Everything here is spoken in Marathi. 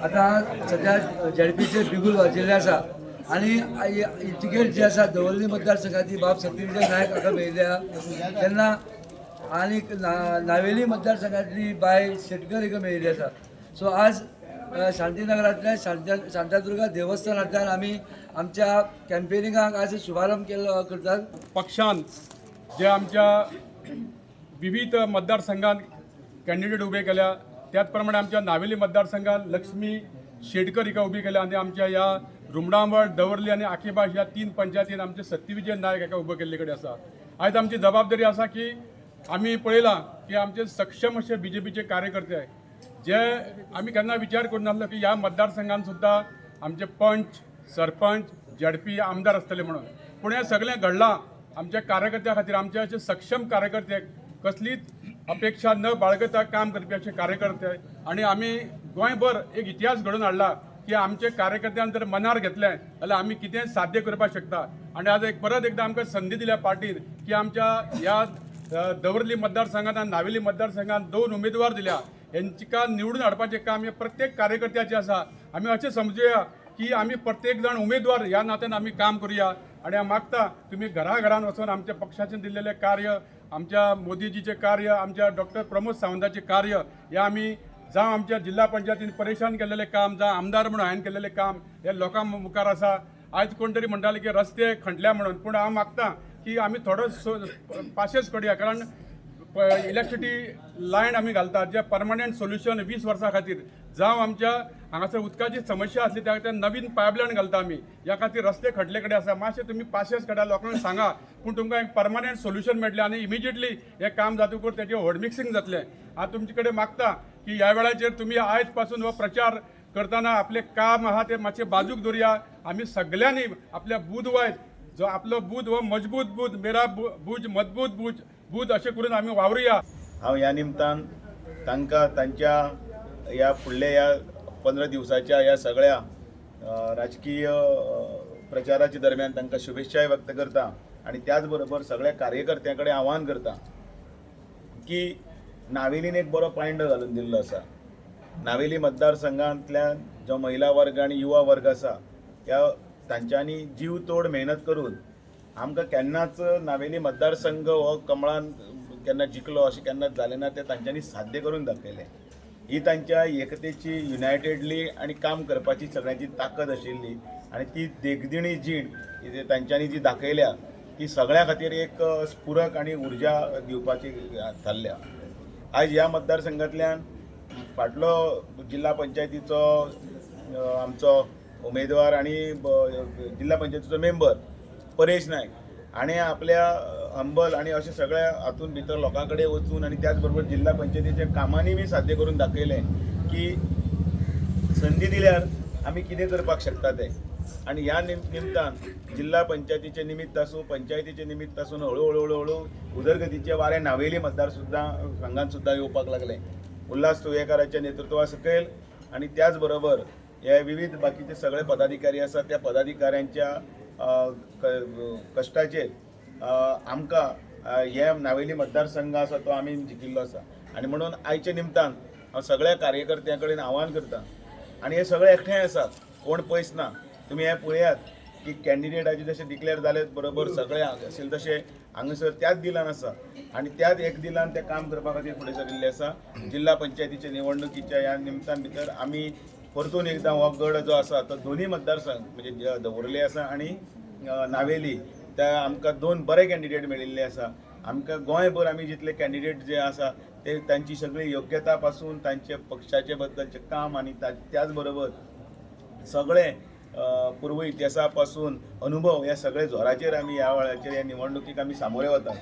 आता सध्या झडपीचे बिगुल वाजिल्ले आसा आणि तिकेट जी आसा दवर्ली मतदारसंघाची बाब सत्यविजय नायक हाका मेळिल्ल्या तेन्ना आनी नावेली मतदारसंघातली बाय शेटकर हिका मेळिल्ली आसा. सो आज शांतीनगरांतल्या शांतादुर्गा देवस्थानांतल्यान आमी आमच्या कॅम्पेनिंगाक आज शुभारंभ केलो करतात. पक्षान जे आमच्या विविध मतदारसंघात कॅन्डिडेट उभे केल्या त्याच प्रमाणे आमच्या नावेली मतदारसंघात लक्ष्मी शेटकर हिका उभी केल्या आणि आमच्या या रुमडांबळ दवर्ली आणि आखेबाश ह्या 3 पंचायतीन आमचे सत्यविजय नायक हाका उभो केल्ले कडेन आसा. आयज आमची जबाबदारी आसा की आमी पळयलां की आमचे सक्षम असे बीजेपीचे कार्यकर्ते जे आमी केन्ना विचार करूनासलो की ह्या मतदारसंघात सुद्दां आमचे पंच सरपंच झडपी आमदार आसतले म्हणून. पूण हें सगळें घडलां आमच्या कार्यकर्त्यां खातीर. आमचे अशे सक्षम कार्यकर्ते कसलीच अपेक्षा न बाळगता काम करपी असे कार्यकर्ते आणि आमी गोंयभर एक इतिहास घडून हाडला की आमचे कार्यकर्त्यांक जर मनार घेतले जाल्यार आमी कितें साध्य करपाक शकता. आणि आज परत एकदा आमकां संदी दिल्या पार्टीन की आमच्या ह्या दवर्ली मतदारसंघात आणि नावेली मतदारसंघात 2 उमेदवार दिल्या. हेंका निवडून हाडपाचें काम हे प्रत्येक कार्यकर्त्याचें आसा. आमी अशें समजुया की आमी प्रत्येक जाण उमेदवार ह्या नात्यान आमी काम करुया. आणि हांव मागता तुम्ही घराघरान वचून आमच्या पक्षाचें दिल्लेलें कार्य, आमच्या मोदीजीचें कार्य, आमच्या डॉक्टर प्रमोद सावंताचें कार्य हे आमी जावं आमच्या जिल्हा पंचायतीन परेशान केलेलें काम, जावं आमदार म्हणून हांवें केलेलें काम हे लोकां मुखार आसा. आयज कोण तरी म्हणटाले की रस्ते खणल्या म्हणून, पूण हांव मागता की आमी थोडो पाशेस करूया. कारण इलेक्ट्रिसिटी लायन आमी घालतात जे परमनंट सोल्युशन 20 वर्सां खातीर. जावं आमच्या हांगासर उदकाची समस्या आसली त्या खातीर नवीन पायपलायन घालता आमी. ह्या खातीर रस्ते खडले कडेन आसा. मातशें तुमी पाशेस काडा, लोकांक सांगा, पूण तुमकां एक परमनंट सोल्युशन मेळटलें आणि इमिजिएटली हे काम जातकूर तेजें व्हड मिक्सिंग जातलें. हांव तुमचे कडेन मागता की ह्या वेळाचेर तुमी आयज पासून हो प्रचार करतना आपले काम आहा ते मातशें बाजूक दवरया. आमी सगळ्यांनी आपल्या बूथ वायज जो आपलो बूथ हो मजबूत बूथ, मेरा बूथ मजबूत बूथ अशें करून आमी वावरुया. हांव ह्या निमतान तांकां तांच्या ह्या फुडल्या ह्या 15 दिवसाच्या ह्या सगळ्या राजकीय प्रचाराच्या दरम्यान तांकां शुभेच्छाय व्यक्त करता. आणि त्याच बरोबर सगळ्या कार्यकर्त्यां कडेन आवाहन करता की नावेलीन एक बरो पॉयंट घालून दिल्लो आसा. नावेली मतदारसंघांतल्यान जो महिला वर्ग आणि युवा वर्ग आसा त्या तांच्यांनी जीव तोड मेहनत करून आमकां केन्नाच नावेली मतदारसंघ हो कमळान केन्ना जिखलो अशें केन्नाच जालें ना. ते तांच्यांनी साध्य करून दाखयलें. ही तांच्या एकतेची युनायटेडली आणि काम करपाची सगळ्यांची ताकद आशिल्ली आणि ती देखदिणी जीण तांच्यांनी जी दाखयल्या ती सगळ्या खातीर एक स्फुरक आणि उर्जा दिवपाची थारल्या. आयज ह्या मतदारसंघांतल्यान फाटलो जिल्हा पंचायतीचो आमचो उमेदवार आणि जिल्हा पंचायतीचो मेंबर परेश नायक हाणें आपल्या हंबल आणि अशें सगळ्या हातून भितर लोकां कडेन वचून आणि त्याच बरोबर जिल्हा पंचायतीच्या कामांनी बी साध्य करून दाखयलें की संदी दिल्यार आमी कितें करपाक शकता तें. आणि ह्या निमतान जिल्हा पंचायतीचे निमित्त आसूं, पंचायतीचे निमित्त आसून हळू उदरगतीचे वारे नावेली मतदार संघात सुद्दां येवपाक लागले. उल्हास तुयेकाराच्या नेतृत्वा सकयल आणि त्याच बरोबर हे विविध बाकीचे सगळे पदाधिकारी आसात त्या पदाधिकाऱ्यांच्या कश्टाचेर आमकां हे नावेली मतदारसंघ आसा तो आमी जिखिल्लो आसा. आणि म्हणून आयच्या निमतान हांव सगळ्या कार्यकर्त्यां कडेन आवाहन करता. आणि हे सगळे एकठांय आसात, कोण पयस ना. तुमी हे पळयात की कॅन्डिडेटाचे जशे डिक्लेअर जाले बरोबर सगळे आशिल्ले तशे हांगासर त्याच दिलान आसा आणि त्याच एक दिलान ते काम करपा खातीर फुडें सरिल्ले आसा. जिल्हा पंचायतीचे निवडणुकीच्या ह्या निमतान भितर आमी परतून एकदां हो गड जो आसा तो दोन्ही मतदारसंघ म्हणजे दवर्ले आसा आणि नावेली त्या आमकां 2 बरे कॅन्डिडेट मेळिल्ले आसा. आमकां गोंयभर आमी जितले कॅन्डिडेट जे आसा ते तांची सगळी योग्यता पासून तांचे पक्षाचे बद्दलचे काम आणि त्याच बरोबर सगळे पूर्व इतिहासा पासून अनुभव हे सगळे जोराचेर आमी ह्या वेळाचेर ह्या निवडणुकीक आमी सामोरे वतात.